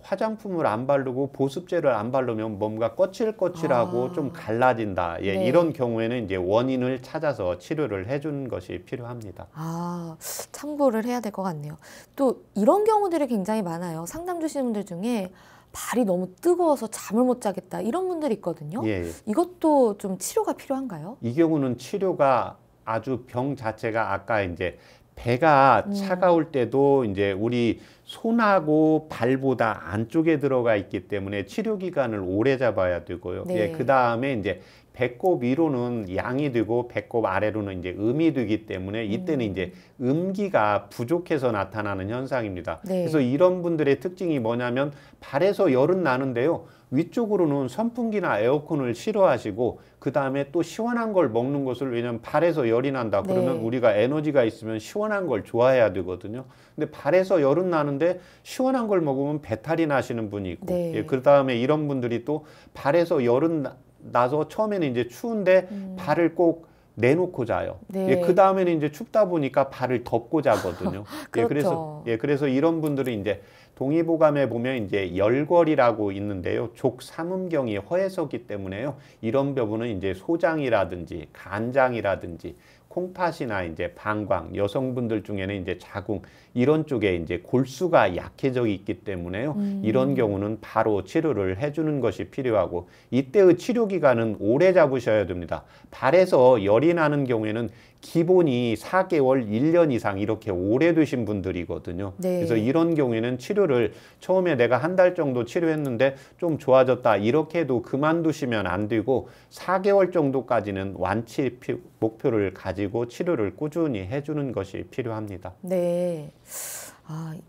화장품을 안 바르고 보습제를 안 바르면 뭔가 거칠거칠하고 좀 갈라진다. 예, 네. 이런 경우에는 이제 원인을 찾아서 치료를 해주는 것이 필요합니다. 참고를 해야 될 것 같네요. 또 이런 경우들이 굉장히 많아요. 상담 주시는 분들 중에 발이 너무 뜨거워서 잠을 못 자겠다 이런 분들이 있거든요. 예, 이것도 좀 치료가 필요한가요? 이 경우는 치료가 아주 병 자체가 아까 이제 배가 차가울 때도 이제 우리 손하고 발보다 안쪽에 들어가 있기 때문에 치료 기간을 오래 잡아야 되고요. 네. 예, 그 다음에 이제 배꼽 위로는 양이 되고 배꼽 아래로는 이제 음이 되기 때문에 이때는 이제 음기가 부족해서 나타나는 현상입니다. 네. 그래서 이런 분들의 특징이 뭐냐면 발에서 열은 나는데요. 위쪽으로는 선풍기나 에어컨을 싫어하시고 그 다음에 또 시원한 걸 먹는 것을 왜냐하면 발에서 열이 난다 그러면 네. 우리가 에너지가 있으면 시원한 걸 좋아해야 되거든요. 근데 발에서 열은 나는데 시원한 걸 먹으면 배탈이 나시는 분이 있고 네. 예, 그 다음에 이런 분들이 또 발에서 열은 나서 처음에는 이제 추운데 발을 꼭 내놓고 자요. 네. 예, 그 다음에는 이제 춥다 보니까 발을 덮고 자거든요. 그렇죠. 그래서 이런 분들이 이제 동의보감에 보면 이제 열궐이라고 있는데요. 족삼음경이 허해서기 때문에요. 이런 부분은 이제 소장이라든지 간장이라든지 콩팥이나 이제 방광, 여성분들 중에는 이제 자궁 이런 쪽에 이제 골수가 약해져 있기 때문에요. 이런 경우는 바로 치료를 해주는 것이 필요하고 이때의 치료 기간은 오래 잡으셔야 됩니다. 발에서 열이 나는 경우에는 기본이 4개월, 1년 이상 이렇게 오래되신 분들이거든요. 네. 그래서 이런 경우에는 치료를 처음에 내가 한 달 정도 치료했는데 좀 좋아졌다 이렇게 해도 그만두시면 안 되고 4개월 정도까지는 완치 목표를 가지고 치료를 꾸준히 해주는 것이 필요합니다. 네.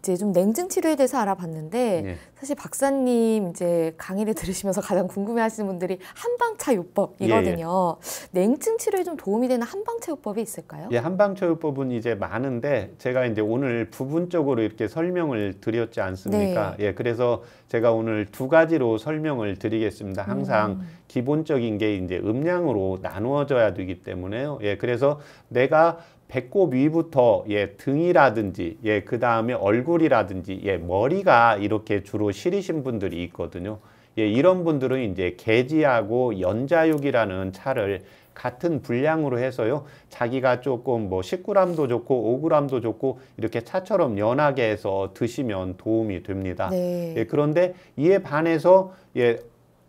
이제 좀 냉증 치료에 대해서 알아봤는데 네. 사실 박사님 이제 강의를 들으시면서 가장 궁금해하시는 분들이 한방차 요법이거든요. 냉증 치료에 좀 도움이 되는 한방차 요법이 있을까요? 예, 한방차요법은 이제 많은데 제가 이제 오늘 부분적으로 이렇게 설명을 드렸지 않습니까? 네. 예, 그래서 제가 오늘 두 가지로 설명을 드리겠습니다. 항상 기본적인 게 이제 음량으로 나누어져야 되기 때문에요. 예, 그래서 내가 배꼽 위부터 등이라든지 그 다음에 얼굴이라든지 머리가 이렇게 주로 시리신 분들이 있거든요. 이런 분들은 이제 개지하고 연자육이라는 차를 같은 분량으로 해서요. 자기가 조금 뭐 10g도 좋고 5g도 좋고 이렇게 차처럼 연하게 해서 드시면 도움이 됩니다. 네. 그런데 이에 반해서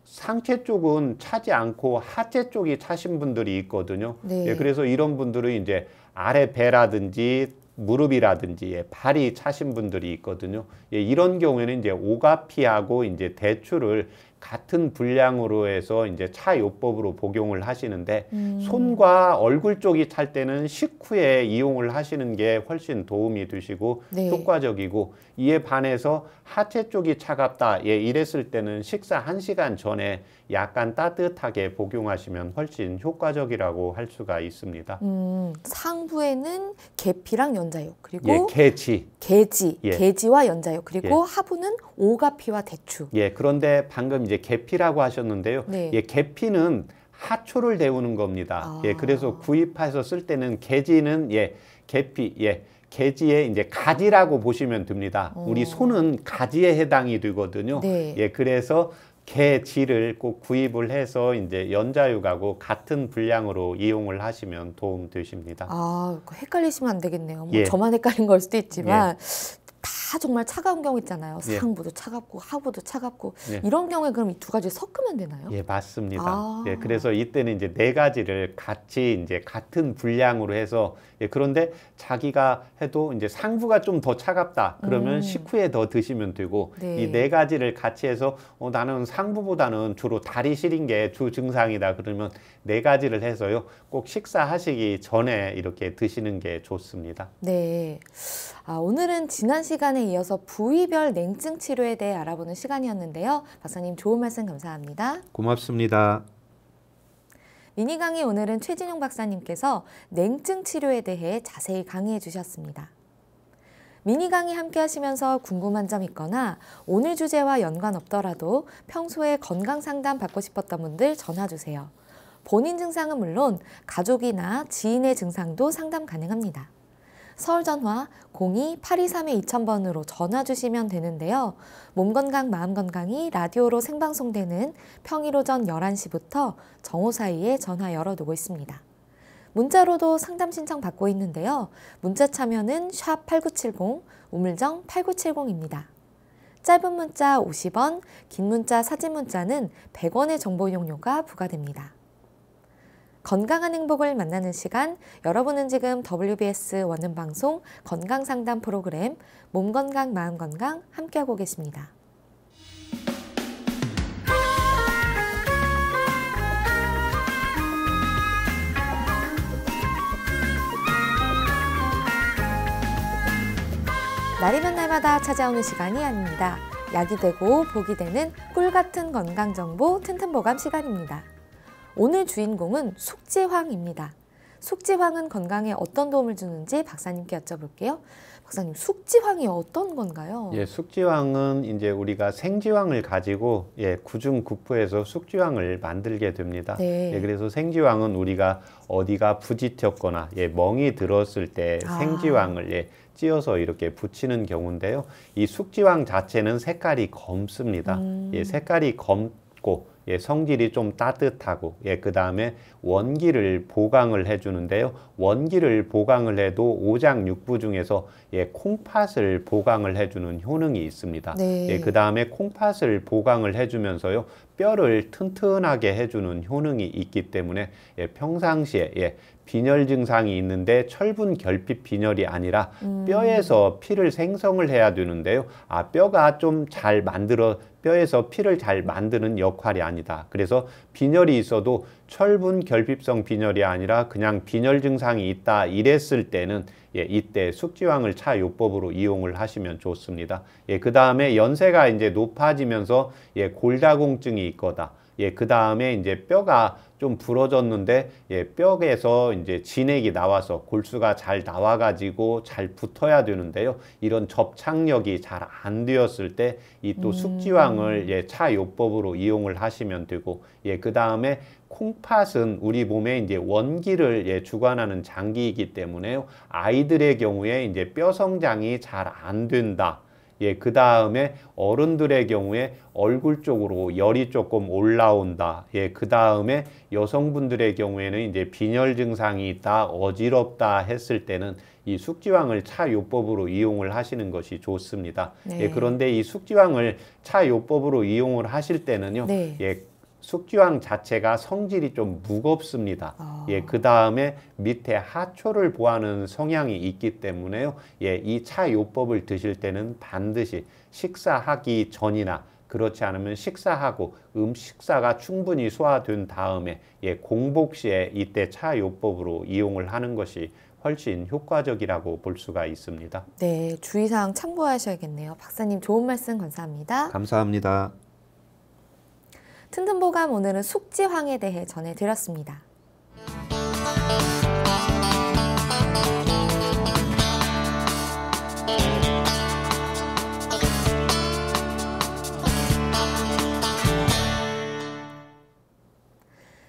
상체 쪽은 차지 않고 하체 쪽이 차신 분들이 있거든요. 네. 그래서 이런 분들은 이제 아래 배라든지 무릎이라든지 발이 차신 분들이 있거든요. 이런 경우에는 이제 오가피하고 이제 대추를 같은 분량으로 해서 이제 차요법으로 복용을 하시는데 손과 얼굴 쪽이 찰 때는 식후에 이용을 하시는 게 훨씬 도움이 되시고 네. 효과적이고 이에 반해서 하체 쪽이 차갑다 이랬을 때는 식사 1시간 전에 약간 따뜻하게 복용하시면 훨씬 효과적이라고 할 수가 있습니다. 상부에는 계피랑 연자육 그리고 개지. 개지와 연자육 그리고 하부는 오가피와 대추. 그런데 방금 이제 계피라고 하셨는데요. 네. 계피는 하초를 데우는 겁니다. 그래서 구입해서 쓸 때는 개지는 계피 개지에 이제 가지라고 보시면 됩니다. 우리 손은 가지에 해당이 되거든요. 네. 그래서 개지를 꼭 구입을 해서 이제 연자육하고 같은 분량으로 이용을 하시면 도움 되십니다. 헷갈리시면 안 되겠네요. 저만 헷갈린 걸 수도 있지만 다 정말 차가운 경우 있잖아요. 상부도 차갑고 하부도 차갑고 이런 경우에 그럼 이 두 가지 섞으면 되나요? 맞습니다. 그래서 이때는 이제 4가지를 같이 이제 같은 분량으로 해서 그런데 자기가 해도 이제 상부가 좀 더 차갑다 그러면 식후에 더 드시면 되고 이 4가지를 같이 해서 나는 상부보다는 주로 다리 시린 게 주 증상이다 그러면 4가지를 해서요 꼭 식사하시기 전에 이렇게 드시는 게 좋습니다. 네. 오늘은 지난 시간에 이어서 부위별 냉증 치료에 대해 알아보는 시간이었는데요. 박사님 좋은 말씀 감사합니다. 고맙습니다. 미니 강의 오늘은 최진용 박사님께서 냉증 치료에 대해 자세히 강의해 주셨습니다. 미니 강의 함께 하시면서 궁금한 점 있거나 오늘 주제와 연관 없더라도 평소에 건강 상담 받고 싶었던 분들 전화 주세요. 본인 증상은 물론 가족이나 지인의 증상도 상담 가능합니다. 서울 전화 02-823-2000번으로 전화 주시면 되는데요. 몸건강 마음건강이 라디오로 생방송되는 평일 오전 11시부터 정오 사이에 전화 열어두고 있습니다. 문자로도 상담 신청 받고 있는데요. 문자 참여는 샵8970, 우물정 8970입니다. 짧은 문자 50원, 긴 문자 사진 문자는 100원의 정보 이용료가 부과됩니다. 건강한 행복을 만나는 시간, 여러분은 지금 WBS 원음방송 건강상담 프로그램 몸건강 마음건강 함께하고 계십니다. 날이면 날마다 찾아오는 시간이 아닙니다. 약이 되고 복이 되는 꿀같은 건강정보 튼튼보감 시간입니다. 오늘 주인공은 숙지황입니다. 숙지황은 건강에 어떤 도움을 주는지 박사님께 여쭤볼게요. 박사님, 숙지황이 어떤 건가요? 예, 숙지황은 이제 우리가 생지황을 가지고 구중구포에서 숙지황을 만들게 됩니다. 네. 그래서 생지황은 우리가 어디가 부딪혔거나 멍이 들었을 때 생지황을 찧어서 이렇게 붙이는 경우인데요. 이 숙지황 자체는 색깔이 검습니다. 색깔이 검고 성질이 좀 따뜻하고 그 다음에 원기를 보강을 해주는데요. 원기를 보강을 해도 오장육부 중에서 콩팥을 보강을 해주는 효능이 있습니다. 네. 그 다음에 콩팥을 보강을 해주면서요. 뼈를 튼튼하게 해주는 효능이 있기 때문에 평상시에 빈혈 증상이 있는데 철분 결핍 빈혈이 아니라 뼈에서 피를 생성을 해야 되는데요. 뼈가 좀 뼈에서 피를 잘 만드는 역할이 아니다. 그래서 빈혈이 있어도 철분 결핍성 빈혈이 아니라 그냥 빈혈 증상이 있다 이랬을 때는 이때 숙지황을 차요법으로 이용을 하시면 좋습니다. 그 다음에 연세가 이제 높아지면서 골다공증이 있거나 그 다음에 이제 뼈가 좀 부러졌는데 뼈에서 이제 진액이 나와서 골수가 잘 나와가지고 잘 붙어야 되는데요. 이런 접착력이 잘 안 되었을 때 이 또 숙지황을 차요법으로 이용을 하시면 되고 그 다음에 콩팥은 우리 몸에 이제 원기를 주관하는 장기이기 때문에요. 아이들의 경우에 이제 뼈 성장이 잘 안 된다. 그 다음에 어른들의 경우에 얼굴 쪽으로 열이 조금 올라온다. 그 다음에 여성분들의 경우에는 이제 빈혈 증상이 있다, 어지럽다 했을 때는 이 숙지황을 차요법으로 이용을 하시는 것이 좋습니다. 네. 그런데 이 숙지황을 차요법으로 이용을 하실 때는요. 숙지황 자체가 성질이 좀 무겁습니다. 그 다음에 밑에 하초를 보하는 성향이 있기 때문에요. 이 차요법을 드실 때는 반드시 식사하기 전이나 그렇지 않으면 식사하고 식사가 충분히 소화된 다음에 공복 시에 이때 차요법으로 이용을 하는 것이 훨씬 효과적이라고 볼 수가 있습니다. 네, 주의사항 참고하셔야겠네요. 박사님 좋은 말씀 감사합니다. 감사합니다. 튼튼보감 오늘은 숙지황에 대해 전해드렸습니다.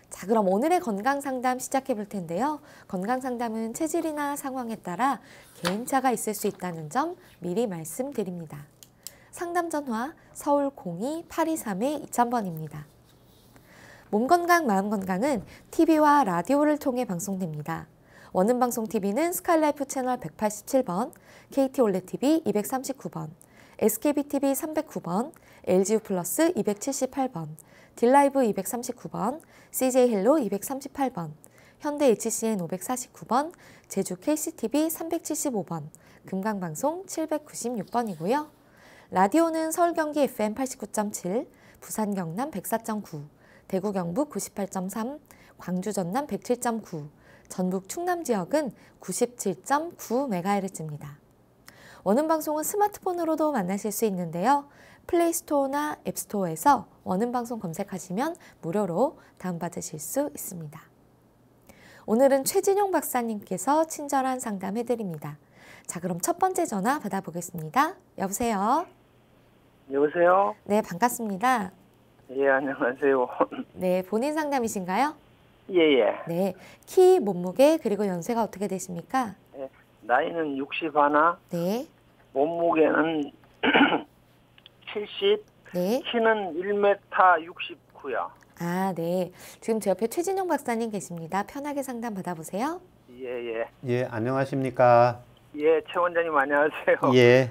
자, 그럼 오늘의 건강상담 시작해 볼 텐데요. 건강상담은 체질이나 상황에 따라 개인차가 있을 수 있다는 점 미리 말씀드립니다. 상담 전화 서울 02-823-2000번입니다. 몸건강 마음건강은 TV와 라디오를 통해 방송됩니다. 원음방송TV는 스카이라이프 채널 187번, KT올레TV 239번, SKBTV 309번, LGU 플러스 278번, 딜라이브 239번, CJ헬로 238번, 현대 HCN 549번, 제주 KCTV 375번, 금강방송 796번이고요. 라디오는 서울 경기 FM 89.7, 부산 경남 104.9, 대구 경북 98.3, 광주 전남 107.9, 전북 충남 지역은 97.9MHz입니다. 원음방송은 스마트폰으로도 만나실 수 있는데요. 플레이스토어나 앱스토어에서 원음방송 검색하시면 무료로 다운받으실 수 있습니다. 오늘은 최진용 박사님께서 친절한 상담 해드립니다. 자, 그럼 첫 번째 전화 받아보겠습니다. 여보세요? 여보세요? 네, 반갑습니다. 예, 안녕하세요. 네, 본인 상담이신가요? 예, 예. 네, 키, 몸무게, 그리고 연세가 어떻게 되십니까? 예, 나이는 60 하나, 네. 몸무게는 70, 네. 키는 1m 69요. 아, 네. 지금 제 옆에 최진영 박사님 계십니다. 편하게 상담 받아보세요. 예, 예. 예, 안녕하십니까? 예, 최 원장님 안녕하세요. 예.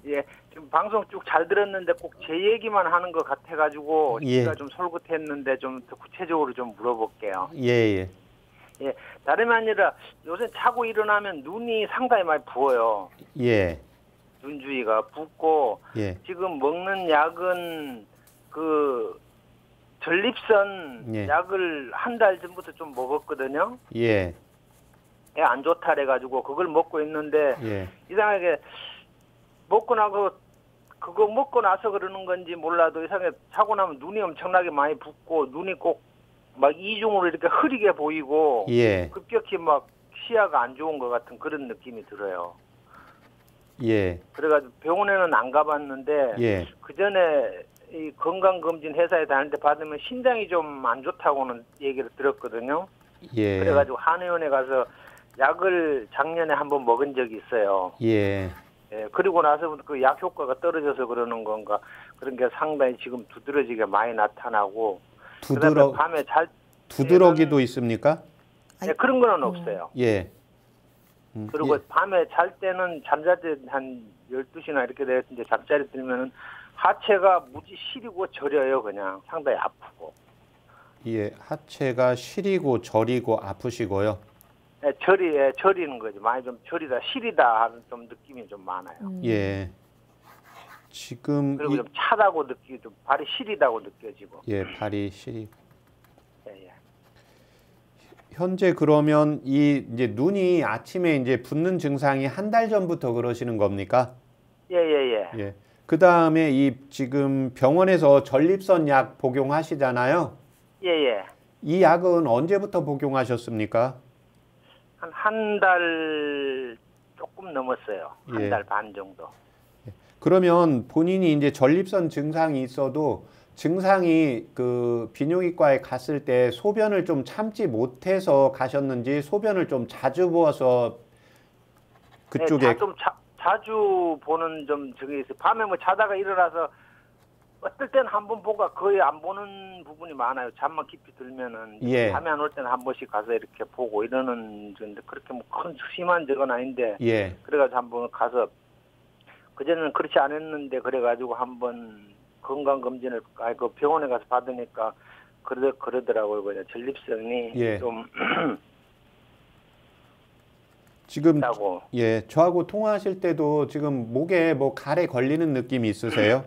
예, 지금 방송 쭉 잘 들었는데 꼭 제 얘기만 하는 것 같아가지고 예. 제가 좀 솔깃했는데 좀 더 구체적으로 좀 물어볼게요. 예, 예. 예, 다름이 아니라 요새 자고 일어나면 눈이 상당히 많이 부어요. 예. 눈 주위가 붓고 예. 지금 먹는 약은 그 전립선 예. 약을 한 달 전부터 좀 먹었거든요. 예. 예, 안 좋다 그래가지고 그걸 먹고 있는데 예. 이상하게 먹고 나고 그거 먹고 나서 그러는 건지 몰라도 이상하게 자고 나면 눈이 엄청나게 많이 붓고 눈이 꼭 막 이중으로 이렇게 흐리게 보이고 예. 급격히 막 시야가 안 좋은 것 같은 그런 느낌이 들어요. 예. 그래가지고 병원에는 안 가봤는데 예. 그 전에 이 건강검진 회사에 다닐 때 받으면 신장이 좀 안 좋다고는 얘기를 들었거든요. 예. 그래가지고 한의원에 가서 약을 작년에 한번 먹은 적이 있어요. 예. 예, 그리고 나서부터 그 약 효과가 떨어져서 그러는 건가 그런 게 상당히 지금 두드러지게 많이 나타나고 그다음에 밤에 잘 두드러기도 있습니까? 예, 그런 거는 없어요. 예. 그리고 예. 밤에 잘 때는 잠잘 때 한 12시나 이렇게 돼서 이제 잠자리 들면은 하체가 무지 시리고 저려요. 그냥 상당히 아프고. 예. 하체가 시리고 저리고 아프시고요. 예, 저리는 거지. 많이 좀 저리다, 시리다 하는 좀 느낌이 좀 많아요. 예. 지금 그리고 좀 차다고 느끼고, 발이 시리다고 느껴지고. 예, 발이 시리고. 예, 예. 현재 그러면 이 이제 눈이 아침에 이제 붓는 증상이 한 달 전부터 그러시는 겁니까? 예, 예, 예. 예. 그 다음에 이 지금 병원에서 전립선 약 복용하시잖아요. 예, 예. 이 약은 언제부터 복용하셨습니까? 한 달 조금 넘었어요. 한 예. 달 반 정도. 그러면 본인이 이제 전립선 증상이 있어도 증상이 그 비뇨기과에 갔을 때 소변을 좀 참지 못해서 가셨는지 소변을 좀 자주 부어서 그쪽에 네, 좀 자주 보는 좀 저기 있어요. 밤에 뭐 자다가 일어나서 어떨 때는 한 번 보고 거의 안 보는 부분이 많아요. 잠만 깊이 들면은 예. 잠이 안 올 때는 한 번씩 가서 이렇게 보고 이러는 건데 그렇게 뭐 큰 심한 적은 아닌데 예. 그래가지고 한번 가서 그전에는 그렇지 않았는데 그래가지고 한번 건강검진을 그 병원에 가서 받으니까 그러더라고요. 그냥 전립선이 예. 좀 지금 있다고. 예, 저하고 통화하실 때도 지금 목에 뭐 갈에 걸리는 느낌이 있으세요?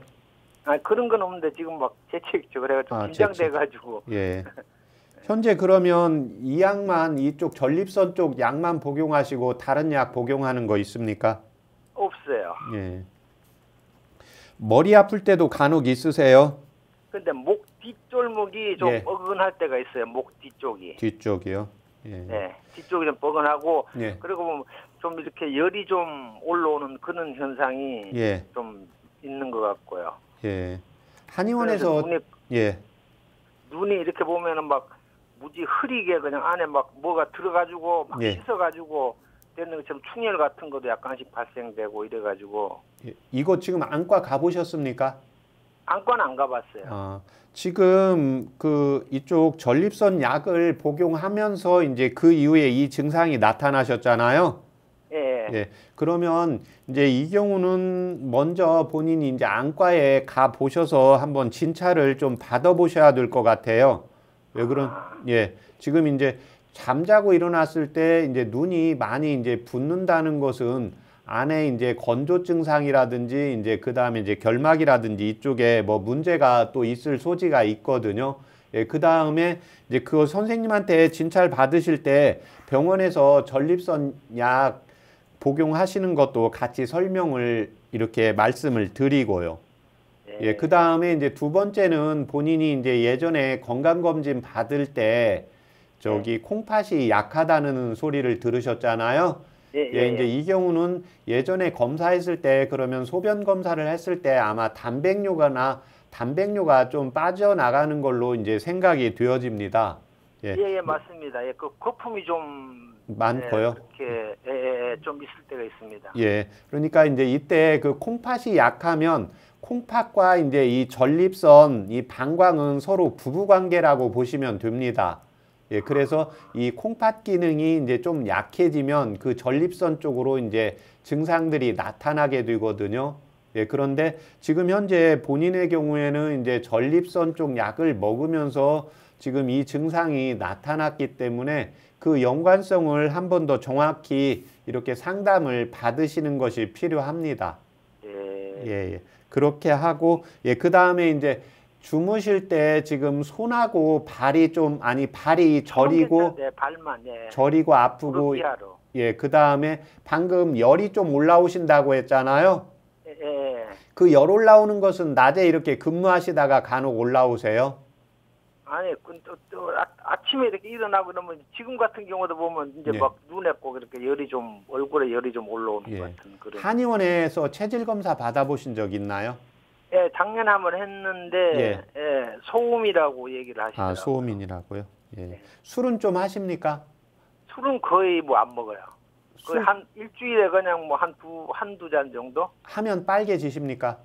아 그런 건 없는데 지금 막 재채기죠. 그래가지고 긴장돼가지고. 예. 현재 그러면 이 약만 이쪽 전립선 쪽 약만 복용하시고 다른 약 복용하는 거 있습니까? 없어요. 예. 머리 아플 때도 간혹 있으세요? 근데 목 뒷골목이 좀 예. 뻐근할 때가 있어요. 목 뒤쪽이. 뒤쪽이요. 예. 네, 뒤쪽이 좀 뻐근하고 예. 그리고 좀 이렇게 열이 좀 올라오는 그런 현상이 예. 좀 있는 것 같고요. 예. 한의원에서 그래서 눈이 이렇게 보면은 막 무지 흐리게 그냥 안에 막 뭐가 들어가지고 막 예. 씻어가지고 되는 것처럼 충혈 같은 것도 약간씩 발생되고 이래가지고 예. 이거 지금 안과 가보셨습니까? 안과는 안 가봤어요. 아, 지금 그 이쪽 전립선 약을 복용하면서 이제 그 이후에 이 증상이 나타나셨잖아요. 예. 예. 그러면 이제 이 경우는 먼저 본인이 이제 안과에 가 보셔서 한번 진찰을 좀 받아 보셔야 될 것 같아요. 왜 예. 지금 이제 잠자고 일어났을 때 이제 눈이 많이 이제 붓는다는 것은 안에 이제 건조 증상이라든지 이제 그다음에 이제 결막이라든지 이쪽에 뭐 문제가 또 있을 소지가 있거든요. 예, 그다음에 이제 그 선생님한테 진찰 받으실 때 병원에서 전립선 약 복용하시는 것도 같이 설명을 이렇게 말씀을 드리고요. 예, 그다음에 이제 두 번째는 본인이 이제 예전에 건강검진 받을 때 저기 콩팥이 약하다는 소리를 들으셨잖아요. 예, 이제 이 경우는 예전에 검사했을 때 그러면 소변 검사를 했을 때 아마 단백뇨가 좀 빠져나가는 걸로 이제 생각이 되어집니다. 예, 맞습니다. 예, 그 거품이 좀 많고요. 그렇게 좀 있을 때가 있습니다. 예, 그러니까 이제 이때 그 콩팥이 약하면 콩팥과 이제 이 전립선, 이 방광은 서로 부부 관계라고 보시면 됩니다. 예, 그래서 이 콩팥 기능이 이제 좀 약해지면 그 전립선 쪽으로 이제 증상들이 나타나게 되거든요. 예, 그런데 지금 현재 본인의 경우에는 이제 전립선 쪽 약을 먹으면서 지금 이 증상이 나타났기 때문에 그 연관성을 한 번 더 정확히 이렇게 상담을 받으시는 것이 필요합니다. 예, 예. 그렇게 하고, 예, 그 다음에 이제 주무실 때 지금 손하고 발이 좀, 발이 저리고, 네, 발만, 저리고 아프고, 예, 그 다음에 방금 열이 좀 올라오신다고 했잖아요. 그 열 올라오는 것은 낮에 이렇게 근무하시다가 간혹 올라오세요? 아니, 아침에 이렇게 일어나고 그러면 지금 같은 경우도 보면 이제 예. 막 눈에 꼭 이렇게 얼굴에 열이 좀 올라오는 예. 것 같은 그런. 한의원에서 체질 검사 받아보신 적 있나요? 예, 작년에 한번 했는데, 소음이라고 얘기를 하시더라고요. 아, 소음인이라고요? 예. 술은 좀 하십니까? 술은 거의 뭐 안 먹어요. 거의 한 일주일에 그냥 뭐 한두 잔 정도? 하면 빨개지십니까?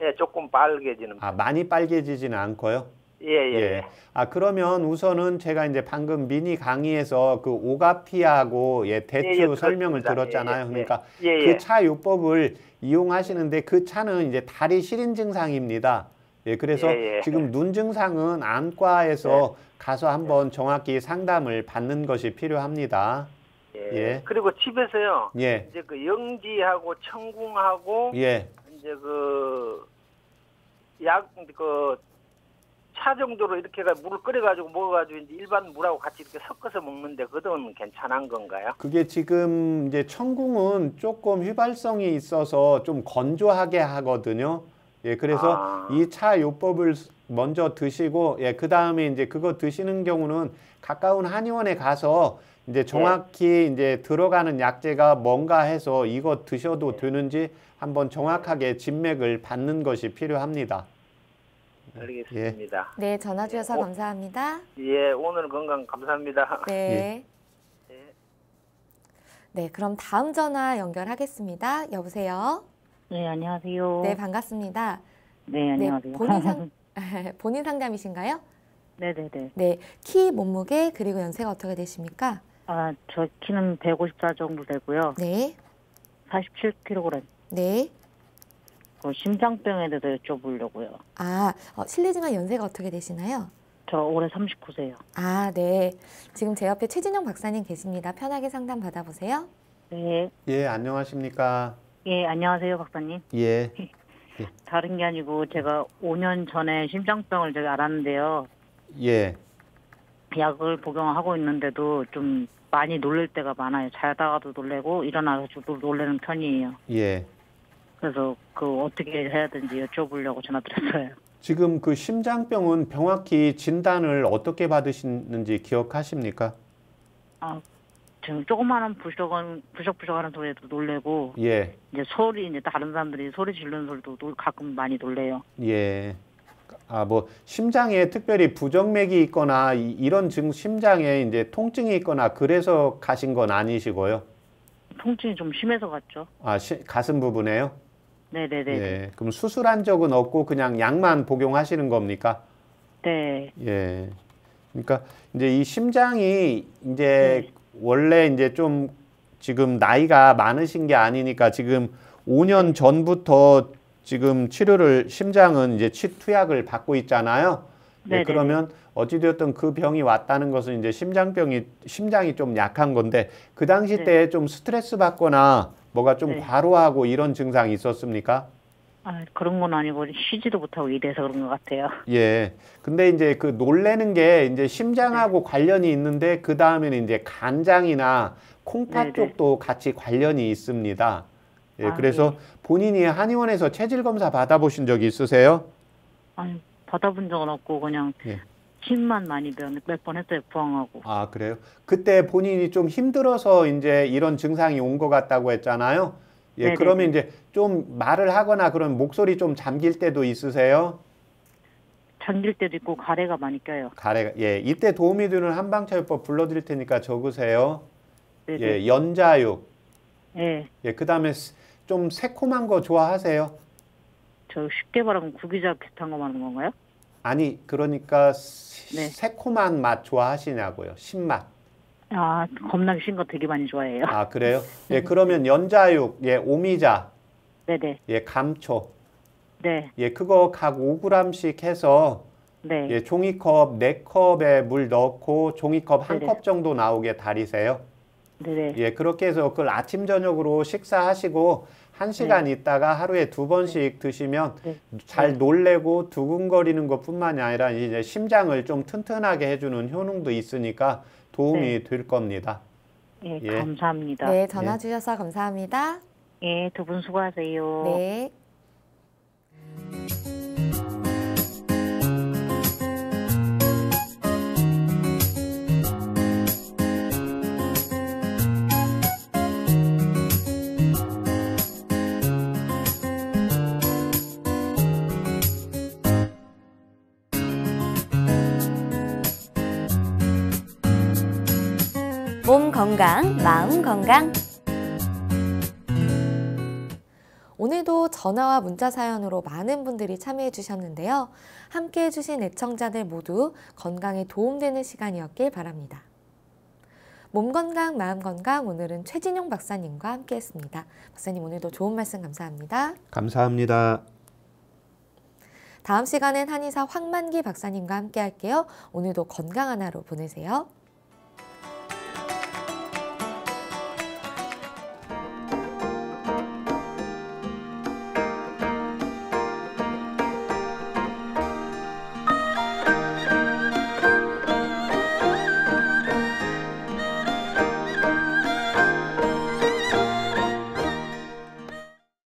예, 조금 빨개지는. 아, 많이 빨개지지는 않고요? 예. 아, 그러면 우선은 제가 이제 방금 미니 강의에서 그 오가피하고 대추 설명을 들었잖아요. 그러니까 그 차 요법을 이용하시는데 그 차는 이제 다리 시린 증상입니다. 예, 그래서 지금 눈 증상은 안과에서 가서 한번 정확히 상담을 받는 것이 필요합니다. 예. 그리고 집에서요. 예. 이제 그 영지하고 청궁하고 이제 그 차 정도로 이렇게 물을 끓여가지고 먹어가지고 이제 일반 물하고 같이 이렇게 섞어서 먹는데 그건 괜찮은 건가요? 그게 지금 이제 청궁은 조금 휘발성이 있어서 좀 건조하게 하거든요. 예, 그래서 이 차 요법을 먼저 드시고, 예, 그 다음에 이제 그거 드시는 경우는 가까운 한의원에 가서 이제 정확히 이제 들어가는 약재가 뭔가 해서 이거 드셔도 되는지 한번 정확하게 진맥을 받는 것이 필요합니다. 알겠습니다. 네, 전화 주셔서 감사합니다. 예, 오늘 건강 감사합니다. 네. 네, 그럼 다음 전화 연결하겠습니다. 여보세요? 네, 안녕하세요. 네, 반갑습니다. 네, 안녕하세요. 본인 상담이신가요? 네네네. 네, 키, 몸무게, 그리고 연세가 어떻게 되십니까? 아, 저 키는 154 정도 되고요. 네. 47kg. 네. 심장병에 대해서 여쭤보려고요. 아, 실례지만 연세가 어떻게 되시나요? 저 올해 39세요. 아, 네. 지금 제 옆에 최진영 박사님 계십니다. 편하게 상담 받아보세요. 네. 예, 안녕하십니까? 예, 안녕하세요, 박사님. 예. 다른 게 아니고 제가 5년 전에 심장병을 제가 알았는데요. 예. 약을 복용하고 있는데도 좀 많이 놀랄 때가 많아요. 자다가도 놀래고 일어나서도 놀라는 편이에요. 예. 그래서 어떻게 해야 되는지 여쭤보려고 전화드렸어요. 지금 그 심장병은 정확히 진단을 어떻게 받으시는지 기억하십니까? 아, 지금 조그마한 부적부적하는 소리에도 놀래고, 예. 이제 다른 사람들이 소리 지르는 소리도 가끔 많이 놀래요. 예. 아, 뭐 심장에 특별히 부정맥이 있거나 이런 심장에 이제 통증이 있거나 그래서 가신 건 아니시고요. 통증이 좀 심해서 갔죠. 아, 가슴 부분에요? 네네네. 예. 그럼 수술한 적은 없고 그냥 약만 복용하시는 겁니까? 네. 예. 그러니까 이제 이 심장이 이제 원래 이제 좀 지금 나이가 많으신 게 아니니까 지금 5년 전부터 지금 심장은 이제 투약을 받고 있잖아요. 네, 그러면 어찌되었든 그 병이 왔다는 것은 이제 심장이 좀 약한 건데 그 당시 때 좀 스트레스 받거나 뭐가 좀 과로하고 이런 증상이 있었습니까? 아, 그런 건 아니고 쉬지도 못하고 이래서 그런 것 같아요. 예. 근데 이제 그 놀래는 게 이제 심장하고 관련이 있는데 그 다음에는 이제 간장이나 콩팥 쪽도 같이 관련이 있습니다. 예. 그래서 본인이 한의원에서 체질 검사 받아보신 적이 있으세요? 아니, 받아본 적은 없고 그냥 침만 많이 몇 번 했어요, 부항하고. 아, 그래요? 그때 본인이 좀 힘들어서 이제 이런 증상이 온 것 같다고 했잖아요. 예, 네네. 그러면 이제 좀 말을 하거나 그런 목소리 좀 잠길 때도 있으세요? 잠길 때도 있고 가래가 많이 껴요. 가래가, 예, 이때 도움이 되는 한방차요법 불러드릴 테니까 적으세요. 네네. 예, 연자육. 예. 예, 그다음에 좀 새콤한 거 좋아하세요? 저 쉽게 말하면 구기자 비슷한 거 말하는 건가요? 아니, 그러니까 네. 새콤한 맛 좋아하시냐고요. 신맛. 아, 겁나게 신 거 되게 많이 좋아해요. 아, 그래요? 예, 그러면 연자육, 예, 오미자, 네네. 예, 감초. 네. 예, 그거 각 5g씩 해서 네. 예, 종이컵 4컵에 물 넣고 종이컵 네네. 1컵 정도 나오게 달이세요. 네네. 예, 그렇게 해서 그걸 아침 저녁으로 식사하시고 1시간 있다가 하루에 2번씩 드시면 네. 잘 놀래고 두근거리는 것뿐만이 아니라 이제 심장을 좀 튼튼하게 해주는 효능도 있으니까 도움이 네. 될 겁니다. 예, 예. 감사합니다. 네, 전화 주셔서 감사합니다. 예, 두 분 수고하세요. 네. 몸 건강, 마음 건강. 오늘도 전화와 문자 사연으로 많은 분들이 참여해 주셨는데요. 함께 해주신 애청자들 모두 건강에 도움되는 시간이었길 바랍니다. 몸 건강, 마음 건강, 오늘은 최진용 박사님과 함께 했습니다. 박사님, 오늘도 좋은 말씀 감사합니다. 감사합니다. 다음 시간엔 한의사 황만기 박사님과 함께 할게요. 오늘도 건강한 하루 보내세요.